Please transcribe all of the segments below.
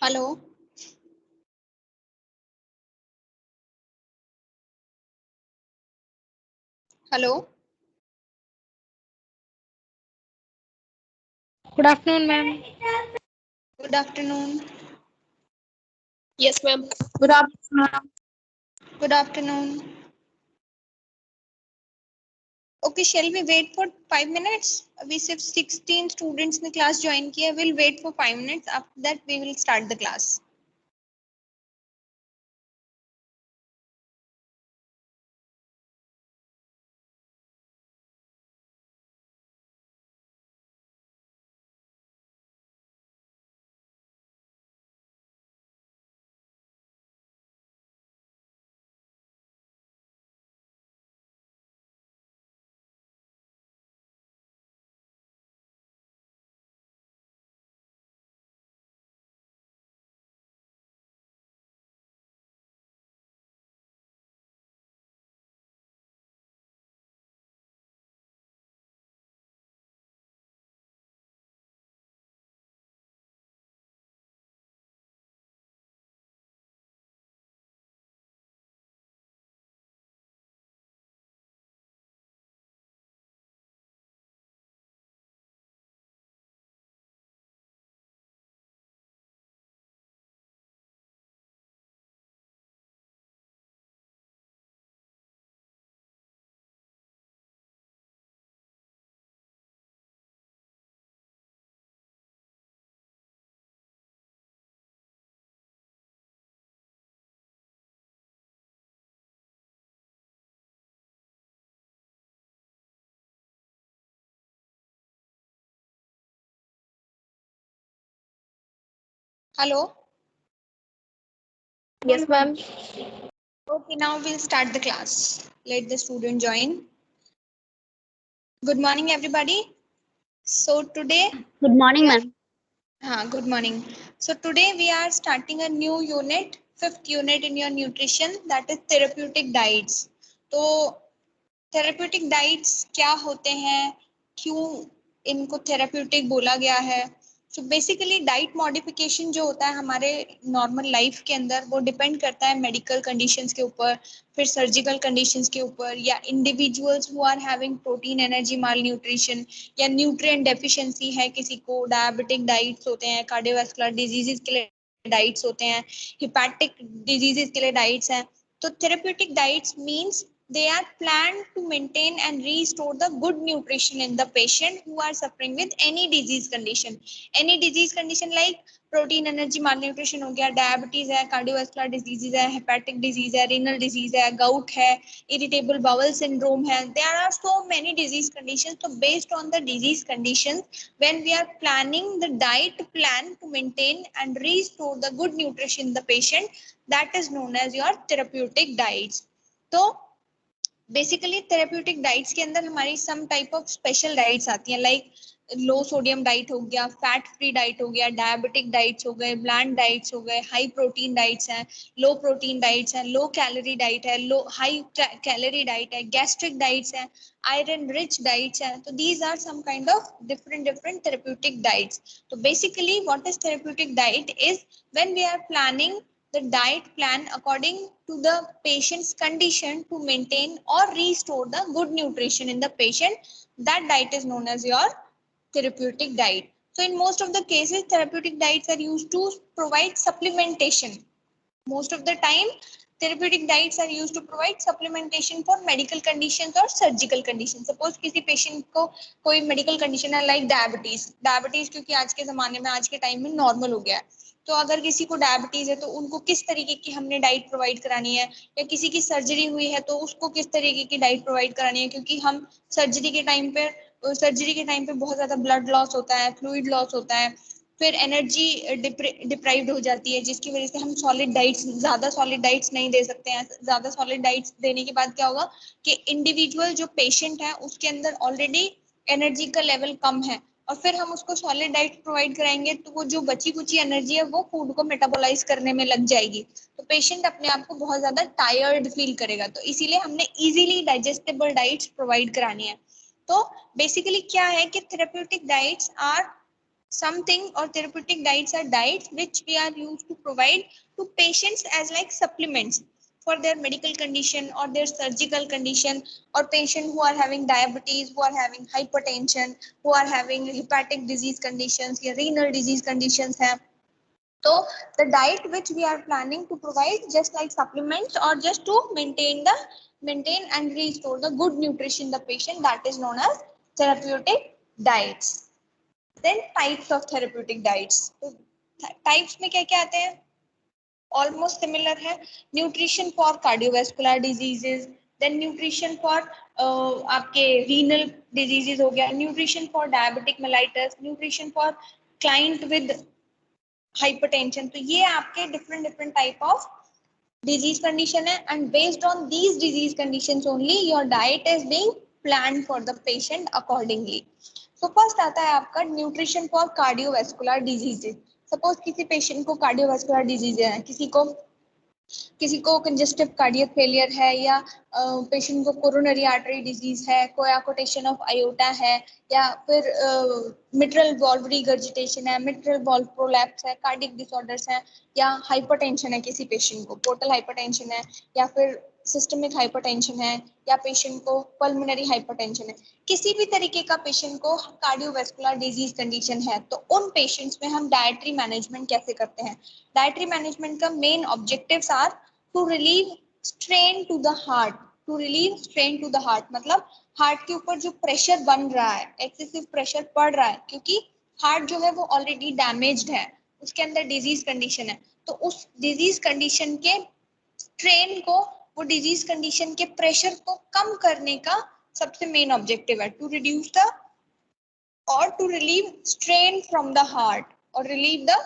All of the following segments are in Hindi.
Hello. Hello. Good afternoon ma'am. Good afternoon. Yes, ma'am. Good afternoon. Good afternoon. Okay, shall we wait for 5 minutes? अभी सिर्फ 16 स्टूडेंट्स ने क्लास ज्वाइन किया है. We'll wait for 5 minutes. After that, we will start the class. Hello. Yes, ma'am. Okay, now we'll start the class. Let the student join. Good morning, everybody. So today, Good morning, ma'am. good morning. So today we are starting a new unit, fifth unit in your nutrition, that is therapeutic diets. तो थेरेप्यूटिक डाइट्स क्या होते हैं, क्यों इनको थेरेप्यूटिक बोला गया है? सो बेसिकली डाइट मॉडिफिकेशन जो होता है हमारे नॉर्मल लाइफ के अंदर, वो डिपेंड करता है मेडिकल कंडीशंस के ऊपर, फिर सर्जिकल कंडीशंस के ऊपर, या individuals who are having protein energy malnutrition या न्यूट्रिएंट डेफिशिएंसी है, किसी को डायबिटिक डाइट्स होते हैं, कार्डियोवास्कुलर डिजीजेस के लिए डाइट्स होते हैं, हिपैटिक डिजीजेस के लिए डाइट्स हैं. तो therapeutic diets means they are planned to maintain and restore the good nutrition in the patient who are suffering with any disease condition. Any disease condition like protein energy malnutrition हो गया, डायबिटीज है, कार्डियोवास्कुलर डिजीजेज है, हेपेटिक डिजीज है, रीनल डिजीज है, गाउट है, इरिटेबल बाउल सिंड्रोम है. There are so many disease conditions. तो based on the disease conditions, when we are planning the diet plan to maintain and restore the good nutrition in the patient, that is known as your therapeutic diets. तो बेसिकली थेरेप्यूटिक डाइट्स के अंदर हमारी some type of special diets आती हैं, लाइक लो सोडियम डाइट हो गया, फैट फ्री डाइट हो गया, डायबिटिक डाइट्स हो गए, ब्लैंड डाइट्स हो गए, हाई प्रोटीन डाइट्स हैं, लो प्रोटीन डाइट्स हैं, लो कैलोरी डाइट है, लो हाई कैलोरी डाइट है, गैस्ट्रिक डाइट्स हैं, आयरन रिच डाइट्स हैं. तो these are some kind of different therapeutic diets. तो basically what is therapeutic diet is when we are planning the diet plan according to the patient's condition to maintain or restore the good nutrition in the patient. That diet is known as your therapeutic diet. So in most of the cases, therapeutic diets are used to provide supplementation. Most of the time, therapeutic diets are used to provide supplementation for medical conditions or surgical conditions. Suppose किसी patient को कोई medical condition है like diabetes क्योंकि आज के ज़माने में, आज के टाइम में normal हो गया है. तो अगर किसी को डायबिटीज है तो उनको किस तरीके की हमने डाइट प्रोवाइड करानी है, या किसी की सर्जरी हुई है तो उसको किस तरीके की डाइट प्रोवाइड करानी है, क्योंकि हम सर्जरी के टाइम पे बहुत ज्यादा ब्लड लॉस होता है, फ्लूइड लॉस होता है, फिर एनर्जी डिप्राइव्ड हो जाती है, जिसकी वजह से हम ज्यादा सॉलिड डाइट्स नहीं दे सकते हैं. ज्यादा सॉलिड डाइट्स देने के बाद क्या होगा कि इंडिविजुअल जो पेशेंट है उसके अंदर ऑलरेडी एनर्जी का लेवल कम है, और फिर हम उसको सॉलिड डाइट प्रोवाइड कराएंगे तो वो जो बची कुची एनर्जी है वो फूड को मेटाबोलाइज करने में लग जाएगी. तो पेशेंट अपने आप को बहुत ज्यादा टायर्ड फील करेगा. तो इसीलिए हमने इजीली डाइजेस्टेबल डाइट्स प्रोवाइड करानी है. तो बेसिकली क्या है कि therapeutic diets are something or therapeutic diets are diets which we are used to provide to patients as like supplements for their medical condition or their surgical condition, or patient who are having diabetes, who are having hypertension, who are having hepatic disease conditions या renal disease conditions हैं. So the diet which we are planning to provide just like supplements or just to maintain and restore the good nutrition in the patient, that is known as therapeutic diets. Then types of therapeutic diets. तो types में क्या क्या आते हैं? Almost similar है. Nutrition for cardiovascular diseases, then nutrition for आपके renal diseases हो गया, nutrition for diabetic mellitus, nutrition for client with hypertension. तो ये आपके different type of disease condition है, and based on these disease conditions only your diet is being planned for the patient accordingly. So first आता है आपका nutrition for cardiovascular diseases. Suppose किसी patient को cardiovascular disease है, किसी को कंजेस्टिव कार्डियक फेलियर है, या पेशेंट को कोरोनरी आर्टरी डिजीज है, कोयागुलेशन ऑफ आयोटा है, या फिर मिट्रल वॉल्व रिगर्जिटेशन है, मिट्रल वॉल्व प्रोलैप्स है, कार्डियक डिसऑर्डर्स हैं, या हाइपरटेंशन है, किसी पेशेंट को पोर्टल हाइपरटेंशन है, या फिर सिस्टमिक हाइपरटेंशन है, या पेशेंट को पल्मोनरी हाइपरटेंशन है, किसी भी तरीके का पेशेंट को कार्डियोवास्कुलर डिजीज कंडीशन है, तो उन पेशेंट्स में हम डाइटरी मैनेजमेंट कैसे करते हैं? डाइटरी मैनेजमेंट का main objectives are to relieve strain to the heart. To relieve strain to the heart मतलब हार्ट के ऊपर जो प्रेशर बन रहा है, एक्सेसिव प्रेशर पड़ रहा है, क्योंकि हार्ट जो है वो ऑलरेडी डैमेज्ड है, उसके अंदर डिजीज कंडीशन है, तो उस डिजीज कंडीशन के स्ट्रेन को, वो डिजीज कंडीशन के प्रेशर को कम करने का सबसे मेन ऑब्जेक्टिव है, टू रिड्यूस द और to relieve strain from the heart और relieve the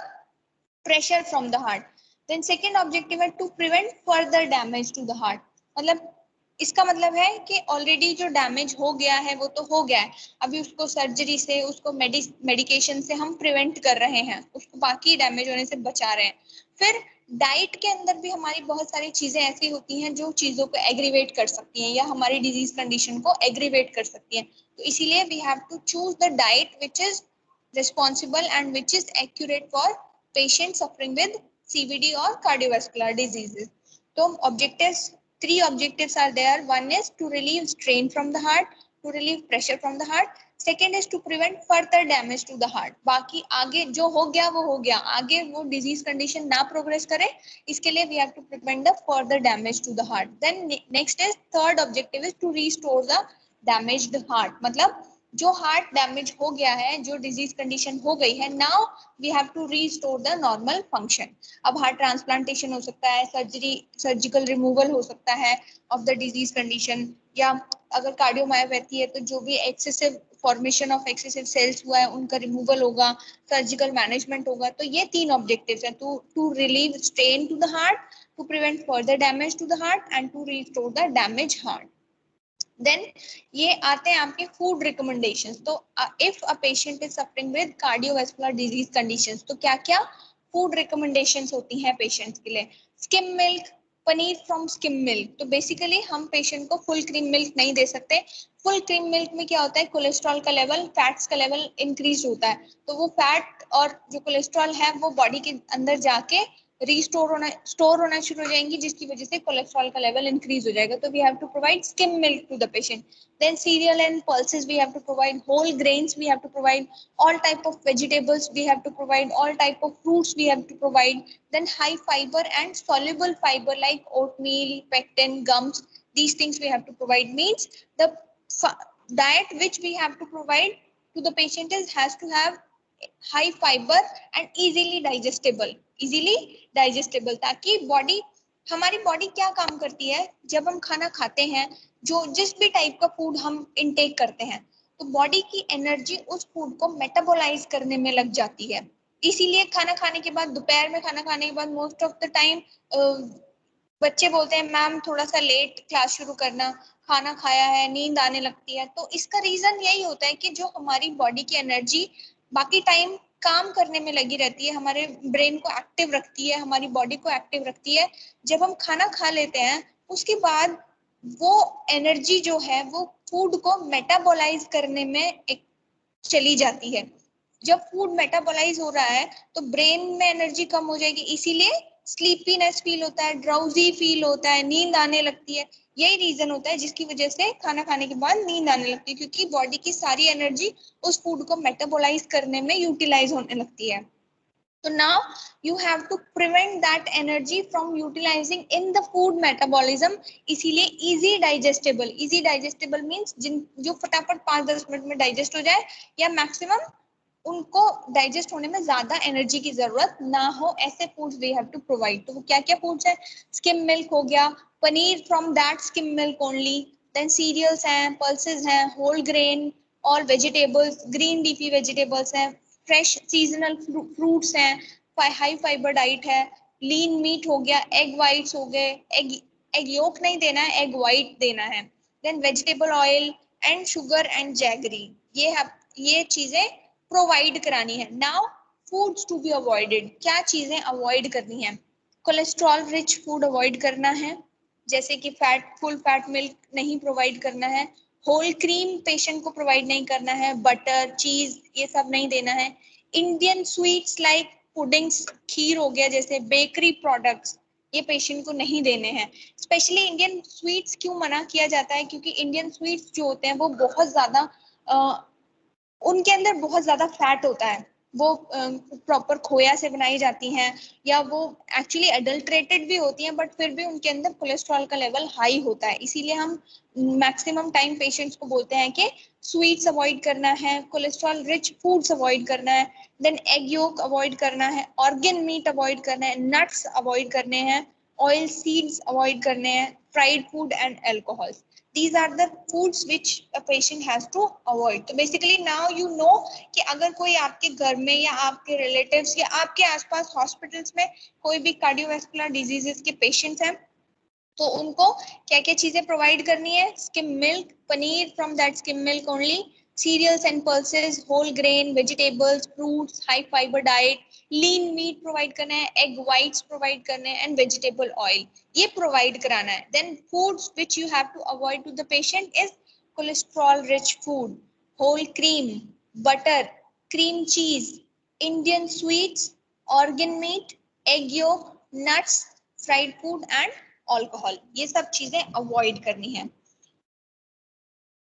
pressure from the heart. Then second objective है to prevent further damage to the heart. मतलब इसका मतलब है कि ऑलरेडी जो डैमेज हो गया है वो तो हो गया है, अभी उसको सर्जरी से, उसको मेडिकेशन से हम प्रिवेंट कर रहे हैं, उसको बाकी डैमेज होने से बचा रहे हैं. फिर डाइट के अंदर भी हमारी बहुत सारी चीजें ऐसी होती हैं जो चीजों को एग्रीवेट कर सकती हैं या हमारी डिजीज कंडीशन को एग्रीवेट कर सकती हैं. तो इसीलिए we have to choose the diet which is responsible and which is accurate for patients suffering with CVD or cardiovascular diseases. So objectives, three objectives are there. One is to relieve strain from the heart, to relieve pressure from the heart. Second is to prevent further damage to the heart. बाकी आगे जो हो गया वो हो गया, आगे वो disease condition ना progress करे, इसके लिए we have to prevent the further damage to the heart. Then next is third objective is to restore the damaged heart. मतलब जो हार्ट डैमेज हो गया है, जो डिजीज कंडीशन हो गई है, now we have to restore the normal function. अब हार्ट ट्रांसप्लांटेशन हो सकता है, सर्जिकल रिमूवल हो सकता है ऑफ द डिजीज कंडीशन, या अगर कार्डियोमायोपैथी है तो जो भी excessive formation of excessive cells हुआ है उनका रिमूवल होगा, सर्जिकल मैनेजमेंट होगा. तो ये तीन ऑब्जेक्टिव्स हैं, to relieve strain to the heart, to prevent further damage to the heart and to restore the damage heart. Then ये आते हैं आपके फूड रिकमेंडेशंस. तो if a patient is suffering with cardiovascular disease conditions, तो क्या क्या फूड रिकमेंडेशंस होती हैं पेशेंट्स के लिए? Scheme milk, paneer from skim milk. तो बेसिकली हम पेशेंट को फुल क्रीम मिल्क नहीं दे सकते. फुल क्रीम मिल्क में क्या होता है, कोलेस्ट्रॉल का लेवल, फैट्स का लेवल इंक्रीज होता है, तो वो फैट और जो कोलेस्ट्रॉल है वो बॉडी के अंदर जाके स्टोर होना शुरू हो जाएंगी, जिसकी वजह से कोलेस्ट्रॉल का लेवल इंक्रीज हो जाएगा. तो we have to provide skim milk to the patient. Then cereal and pulses we have to provide, whole grains we have to provide, all type of vegetables we have to provide, all type of fruits we have to provide. Then high fiber and soluble fiber like oatmeal, pectin, gums, these things we have to provide. Means the diet which we have to provide to the patient has to have high fiber and easily digestible, ताकि बॉडी, हमारी बॉडी क्या काम करती है, जब हम खाना खाते हैं, जो जिस भी टाइप का फूड हम इनटेक करते हैं, तो बॉडी की एनर्जी उस फूड को मेटाबोलाइज करने में लग जाती है. इसीलिए खाना खाने के बाद, दोपहर में खाना खाने के बाद मोस्ट ऑफ द टाइम बच्चे बोलते हैं मैम थोड़ा सा लेट क्लास शुरू करना, खाना खाया है, नींद आने लगती है. तो इसका रीजन यही होता है कि जो हमारी बॉडी की एनर्जी बाकी टाइम काम करने में लगी रहती है, हमारे ब्रेन को एक्टिव रखती है, हमारी बॉडी को एक्टिव रखती है, जब हम खाना खा लेते हैं उसके बाद वो एनर्जी जो है वो फूड को मेटाबोलाइज करने में चली जाती है. जब फूड मेटाबोलाइज हो रहा है तो ब्रेन में एनर्जी कम हो जाएगी, इसीलिए स्लीपीनेस फील होता है, ड्राउजी फील होता है, नींद आने लगती है। यही रीजन होता है जिसकी वजह से खाना खाने के बाद नींद आने लगती है, क्योंकि बॉडी की सारी एनर्जी उस फूड को मेटाबोलाइज करने में यूटिलाइज होने लगती है। So now you have to prevent that energy from utilizing in the food metabolism. इसीलिए easy digestible means जिन जो फटाफट 5-10 मिनट में डाइजेस्ट हो जाए, या मैक्सिमम उनको डाइजेस्ट होने में ज्यादा एनर्जी की जरूरत ना हो, ऐसे foods we have to provide. तो वो क्या क्या फूड्स है? स्किम मिल्क हो गया, paneer from that skim milk only, then cereals हैं, पल्सेस हैं, whole grain, all vegetables, green leafy vegetables हैं, फ्रेश सीजनल फ्रूट्स हैं, हाई फाइबर डाइट है, लीन मीट हो गया, एग वाइट्स हो गए, एग एग योक नहीं देना है, एग वाइट देना है, then vegetable oil and sugar and jaggery, ये चीजें प्रोवाइड करानी है। Now foods to be avoided, क्या चीजें अवॉइड करनी है? कोलेस्ट्रॉल रिच फूड अवॉइड करना है, जैसे कि फुल फैट मिल्क नहीं प्रोवाइड करना है, होल क्रीम पेशेंट को प्रोवाइड नहीं करना है, बटर चीज ये सब नहीं देना है, इंडियन स्वीट्स लाइक पुडिंग्स, खीर हो गया, जैसे बेकरी प्रोडक्ट्स, ये पेशेंट को नहीं देने हैं। स्पेशली इंडियन स्वीट्स क्यों मना किया जाता है? क्योंकि इंडियन स्वीट्स जो होते हैं वो बहुत ज्यादा उनके अंदर बहुत ज्यादा फैट होता है, वो प्रॉपर खोया से बनाई जाती हैं, या वो एक्चुअली एडल्ट्रेटेड भी होती हैं, बट फिर भी उनके अंदर कोलेस्ट्रॉल का लेवल हाई होता है। इसीलिए हम मैक्सिमम टाइम पेशेंट्स को बोलते हैं कि स्वीट्स अवॉइड करना है, कोलेस्ट्रॉल रिच फूड्स अवॉइड करना है, देन एग योक अवॉइड करना है, ऑर्गन मीट अवॉइड करना है, नट्स अवॉइड करने हैं, ऑयल सीड्स अवॉइड करने हैं, fried food and alcohol. These are the foods which a patient has to avoid. तो basically now you know कि अगर कोई आपके घर में या आपके रिलेटिव्स या आपके आसपास हॉस्पिटल्स में कोई भी कार्डियोवैस्कुलर डिजीजेस के पेशेंट्स हैं, तो उनको क्या क्या चीजें प्रोवाइड करनी है? Skim milk, paneer from that skim milk only, cereals and pulses, whole grain, vegetables, fruits, high fibre diet, lean meat provide करना है, एग वाइट्स प्रोवाइड करने हैं, एंड वेजिटेबल ऑयल, ये प्रोवाइड कराना है। Then foods which you have to avoid to the patient is cholesterol rich food, whole cream, butter, cream cheese, Indian sweets, organ meat, egg yolk, nuts, fried food and alcohol, ये सब चीजें अवॉइड करनी है।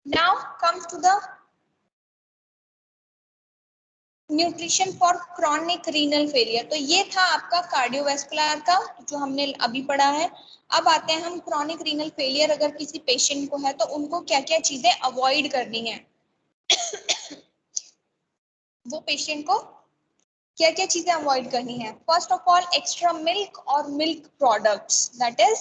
Now comes to the nutrition for chronic renal failure. तो ये था आपका कार्डियोवैस्कुलर का जो हमने अभी पढ़ा है। अब आते हैं हम क्रॉनिक रीनल फेलियर अगर किसी पेशेंट को है तो उनको क्या क्या चीजें अवॉइड करनी है। वो पेशेंट को क्या क्या चीजें अवॉइड करनी है? First of all extra milk और milk products, that is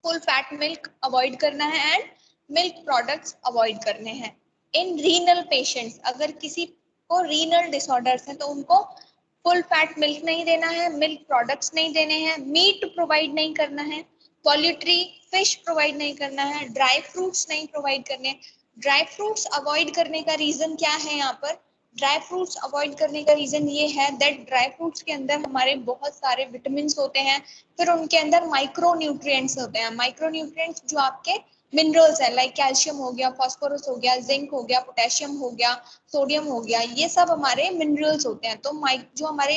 full fat milk avoid करना है एंड मिल्क प्रोडक्ट्स अवॉइड करने हैं। इन रीनल पेशेंट्स, अगर किसी को रीनल डिसऑर्डर्स हैं तो उनको फुल फैट मिल्क नहीं देना है, मिल्क प्रोडक्ट्स नहीं देने हैं, मीट प्रोवाइड नहीं करना है, पोल्ट्री फिश प्रोवाइड नहीं करना है, ड्राई फ्रूट्स नहीं प्रोवाइड करने। ड्राई फ्रूट्स अवॉइड करने का रीजन क्या है? यहाँ पर ड्राई फ्रूट्स अवॉइड करने का रीजन ये है दैट ड्राई फ्रूट्स के अंदर हमारे बहुत सारे विटामिन होते हैं, फिर उनके अंदर माइक्रो न्यूट्रिएंट्स होते हैं। माइक्रो न्यूट्रिएंट्स जो आपके मिनरल्स है, लाइक कैल्शियम हो गया, फास्फोरस हो गया, जिंक हो गया, पोटेशियम हो गया, सोडियम हो गया, ये सब हमारे मिनरल्स होते हैं। तो जो हमारे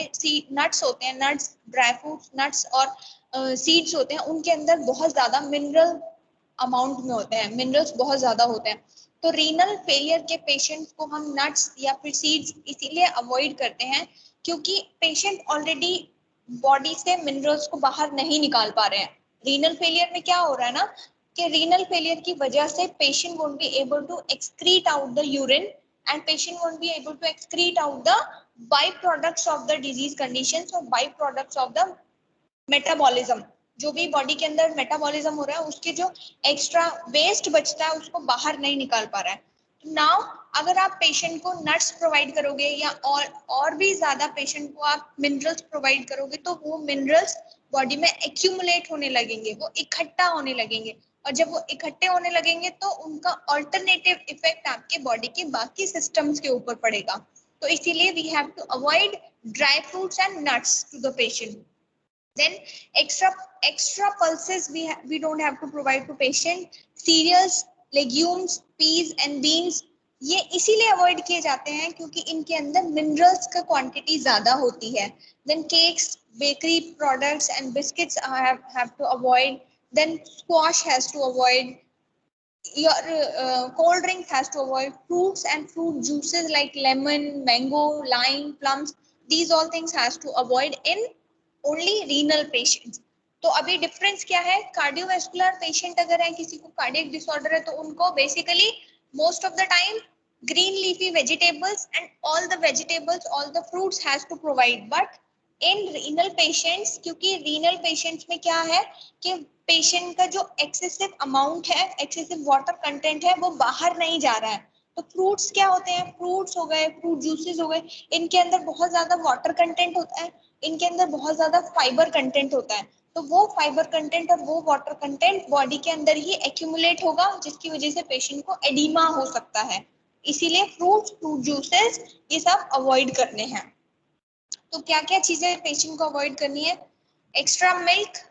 नट्स होते हैं, नट्स, ड्राई फ्रूट्स, नट्स और सीड्स होते हैं, उनके अंदर बहुत ज्यादा मिनरल अमाउंट में होते हैं, मिनरल्स बहुत ज्यादा होते हैं। तो रीनल फेलियर के पेशेंट्स को हम नट्स या फिर सीड्स इसीलिए अवॉइड करते हैं क्योंकि पेशेंट ऑलरेडी बॉडी से मिनरल्स को बाहर नहीं निकाल पा रहे हैं। रीनल फेलियर में क्या हो रहा है ना कि रीनल फेलियर की वजह से patient won't be able to excrete out the urine and patient won't be able to excrete out the byproducts of the disease conditions और byproducts of the metabolism. जो भी बॉडी के अंदर मेटाबॉलिज्म हो रहा है उसके जो एक्स्ट्रा वेस्ट बचता है उसको बाहर नहीं निकाल पा रहा है। नाउ अगर आप पेशेंट को नट्स प्रोवाइड करोगे या और भी ज्यादा पेशेंट को आप मिनरल्स प्रोवाइड करोगे तो वो मिनरल्स बॉडी में एक्यूमुलेट होने लगेंगे, वो इकट्ठा होने लगेंगे, और जब वो इकट्ठे होने लगेंगे तो उनका ऑल्टरनेटिव इफेक्ट आपके बॉडी के बाकी सिस्टम्स के ऊपर पड़ेगा। तो इसीलिए we have to avoid dry fruits and nuts to the patient. Then extra pulses we don't have to provide to patient. Cereals, legumes, peas and beans, ये इसीलिए अवॉइड किए जाते हैं क्योंकि इनके अंदर मिनरल्स का क्वांटिटी ज्यादा होती है. Then cakes, bakery products and biscuits have to avoid. Then squash has to avoid. Your cold drink has to avoid. Fruits and fruit juices like lemon, mango, lime, plums, these all things has to avoid in only renal patients. तो अभी डिफरेंस क्या है? कार्डियोवैस्कुलर पेशेंट अगर है, किसी को कार्डियक डिसऑर्डर है, तो उनको basically most of the time green leafy vegetables and all the vegetables, all the fruits has to provide. But in renal patients, क्योंकि renal patients में क्या है कि पेशेंट का जो एक्सेसिव अमाउंट है, एक्सेसिव वाटर कंटेंट है, वो बाहर नहीं जा रहा है. तो फ्रूट्स क्या होते हैं? फ्रूट्स हो गए, फ्रूट जूसेस हो गए, इनके अंदर बहुत ज्यादा वाटर कंटेंट होता है, इनके अंदर बहुत ज्यादा फाइबर कंटेंट होता है. तो वो फाइबर कंटेंट और वो वाटर कंटेंट बॉडी के अंदर ही एक्यूमुलेट होगा, जिसकी वजह से पेशेंट को एडिमा हो सकता है. इसीलिए फ्रूट्स, फ्रूट जूसेस ये सब अवॉइड करने हैं. तो क्या क्या चीजें पेशेंट को अवॉइड करनी है? Extra milk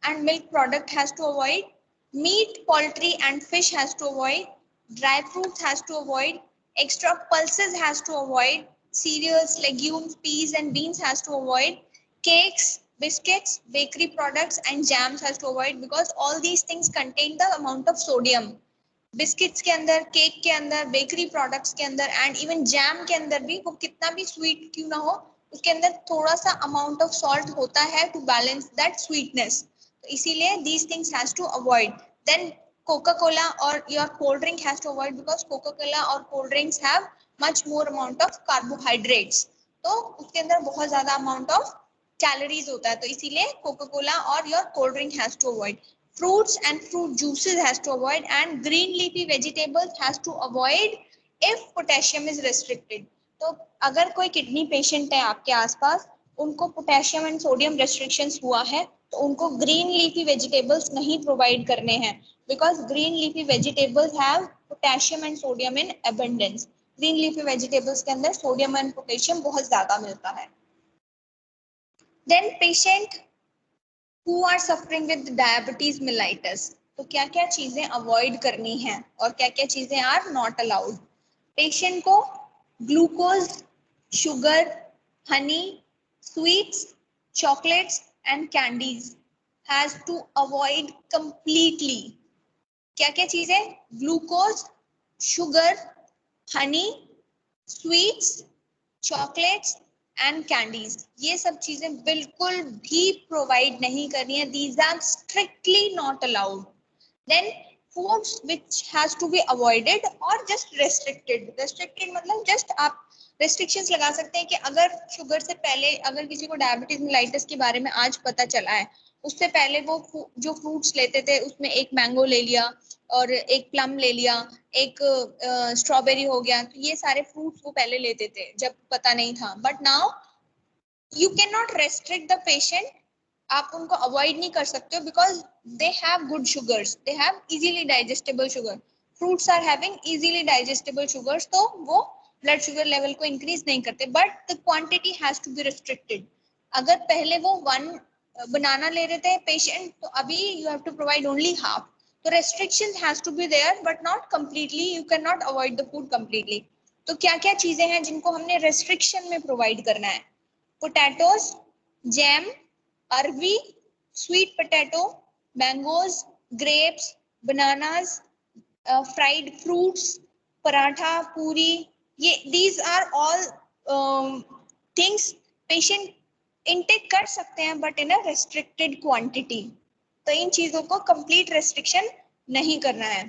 and milk product has to avoid. Meat, poultry and fish has to avoid. Dry fruits has to avoid. Extra pulses has to avoid. Cereals, legumes, peas and beans has to avoid. Cakes, biscuits, bakery products and jams has to avoid because all these things contain the amount of sodium. Biscuits के अंदर, केक के अंदर, बेकरी प्रोडक्ट्स के अंदर एंड इवन जैम के अंदर भी, वो कितना भी स्वीट क्यों ना हो, उसके अंदर थोड़ा सा अमाउंट ऑफ सॉल्ट होता है टू बैलेंस दैट स्वीटनेस. तो इसीलिए these things has to avoid. Then Coca-Cola or your cold drink has to avoid because Coca-Cola or cold drinks have much more amount of carbohydrates. तो उसके अंदर बहुत ज्यादा अमाउंट ऑफ कैलोरीज होता है, तो इसीलिए Coca-Cola और your cold drink has to avoid. Fruits and fruit juices has to avoid and green leafy vegetables has to avoid if potassium is restricted. तो अगर कोई किडनी पेशेंट है आपके आसपास, उनको पोटेशियम एंड सोडियम रेस्ट्रिक्शंस हुआ है, तो उनको ग्रीन लीफी वेजिटेबल्स नहीं प्रोवाइड करने हैं because green leafy vegetables have potassium and sodium in abundance. Green leafy vegetables के अंदर सोडियम एंड पोटेशियम बहुत ज्यादा मिलता है. Then patient who are suffering with diabetes mellitus, तो क्या क्या चीजें अवॉइड करनी है और क्या क्या चीजें आर नॉट अलाउड? पेशेंट को glucose, sugar, honey, sweets, chocolates and candies has to avoid completely. क्या क्या चीजें? Glucose, sugar, honey, sweets, chocolates and candies, ये सब चीजें बिल्कुल भी प्रोवाइड नहीं करनी है. These are strictly not allowed. Then foods which has to be avoided और जस्ट रेस्ट्रिक्टेड. रेस्ट्रिक्टेड मतलब जस्ट आप रेस्ट्रिक्शंस लगा सकते हैं कि अगर शुगर से पहले, अगर किसी को डायबिटीज मेलाइटिस के बारे में आज पता चला है, उससे पहले वो जो फ्रूट्स लेते थे उसमें एक मैंगो ले लिया और एक प्लम ले लिया, एक स्ट्रॉबेरी हो गया, तो ये सारे फ्रूट्स वो पहले लेते थे जब पता नहीं था. But now you can not restrict the patient. आप उनको अवॉइड नहीं कर सकते हो because they have good sugars, they have easily digestible sugar. Fruits are having easily digestible sugars, तो वो ब्लड शुगर लेवल को इंक्रीज नहीं करते, but the quantity has to be restricted. अगर पहले वो 1 बनाना ले रहे थे पेशेंट, तो अभी you have to provide only half. तो restrictions has to be there but not completely. You cannot avoid the food completely. तो क्या क्या चीजें हैं जिनको हमने restriction में provide करना है? Potatoes, jam, अरवी, sweet potato, mangoes, grapes, bananas, fried fruits, paratha, puri, ये these are all things patient intake कर सकते हैं but in a restricted quantity. तो इन चीजों को कंप्लीट रेस्ट्रिक्शन नहीं करना है.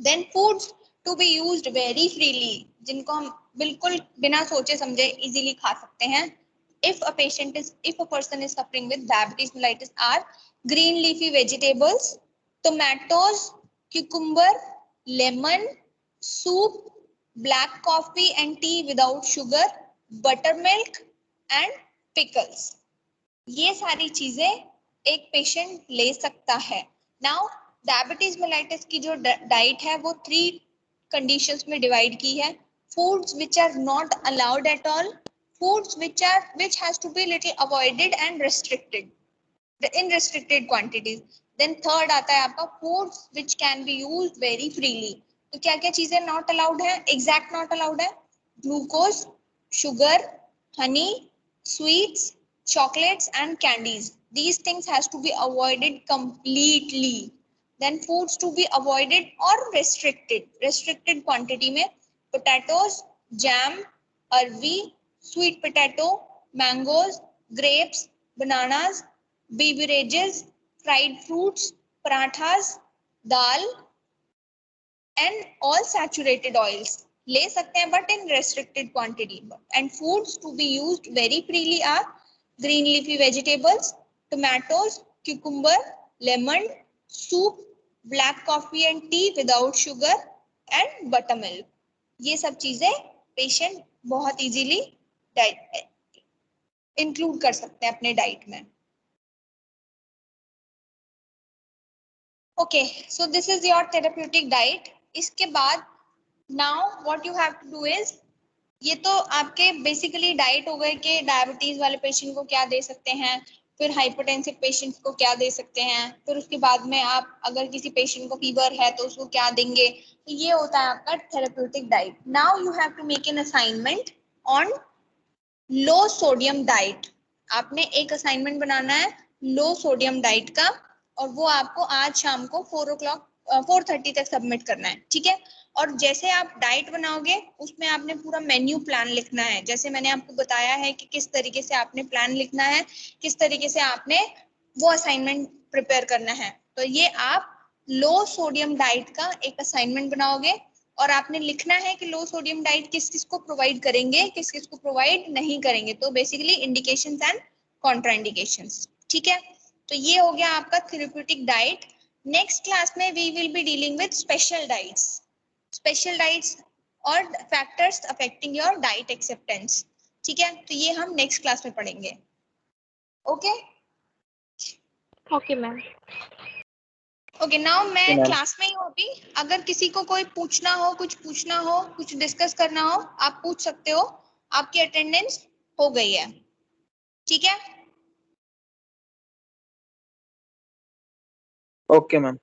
Then foods to be used very freely, जिनको हम बिल्कुल बिना सोचे समझे इजीली खा सकते हैं. if a person is suffering with diabetes mellitus are green leafy vegetables, tomatoes, cucumber, lemon, soup, black coffee and tea without sugar, buttermilk and pickles. ये सारी चीजें एक पेशेंट ले सकता है. नाउ डायबिटीज मेलाइटिस की जो डाइट है वो 3 कंडीशंस में डिवाइड की है. Foods which are not allowed at all, foods which has to be little avoided and restricted in restricted quantities. Then third आता है आपका foods which can be used very freely. तो क्या क्या चीजें नॉट अलाउड है, एग्जैक्ट नॉट अलाउड है? Glucose, sugar, Honey, sweets, chocolates and candies. These things has to be avoided completely. Then foods to be avoided or restricted. Restricted quantity में potatoes, jam, arvi, sweet potato, mangoes, grapes, bananas, beverages, fried fruits, parathas, dal and all saturated oils. ले सकते हैं but in restricted quantity. And foods to be used very freely are green leafy vegetables, tomatoes, cucumber, lemon, soup, black coffee and tea without sugar and buttermilk. ये सब चीजें पेशेंट बहुत इजीली इंक्लूड कर सकते हैं अपने डाइट में. Okay, so this is your therapeutic diet. इसके बाद now what you have to do is, ये तो आपके बेसिकली डाइट हो गए कि डायबिटीज वाले पेशेंट को क्या दे सकते हैं, फिर हाइपरटेंसिव पेशेंट को क्या दे सकते हैं, फिर उसके बाद में आप अगर किसी पेशेंट को फीवर है तो उसको क्या देंगे. तो ये होता है आपका therapeutic diet. Now you have to make an assignment on low sodium diet. आपने एक असाइनमेंट बनाना है लो सोडियम डाइट का, और वो आपको आज शाम को 4:30 तक सबमिट करना है. ठीक है. और जैसे आप डाइट बनाओगे उसमें आपने पूरा मेन्यू प्लान लिखना है. जैसे मैंने आपको बताया है कि किस तरीके से आपने प्लान लिखना है, किस तरीके से आपने वो असाइनमेंट प्रिपेयर करना है. तो ये आप लो सोडियम डाइट का एक असाइनमेंट बनाओगे और आपने लिखना है कि लो सोडियम डाइट किस किस को प्रोवाइड करेंगे, किस किस को प्रोवाइड नहीं करेंगे. तो बेसिकली इंडिकेशंस एंड कॉन्ट्राइंडिकेशंस. ठीक है. तो ये हो गया आपका थेरेप्यूटिक डाइट. नेक्स्ट क्लास में we will be dealing with special diets और factors affecting your diet acceptance. ठीक है. तो ये हम नेक्स्ट क्लास में पढ़ेंगे. Okay. Okay ma'am. Okay. Now मैं क्लास में ही हूँ अभी. अगर किसी को कोई पूछना हो, कुछ डिस्कस करना हो, आप पूछ सकते हो. आपकी अटेंडेंस हो गई है. ठीक है. Okay ma'am.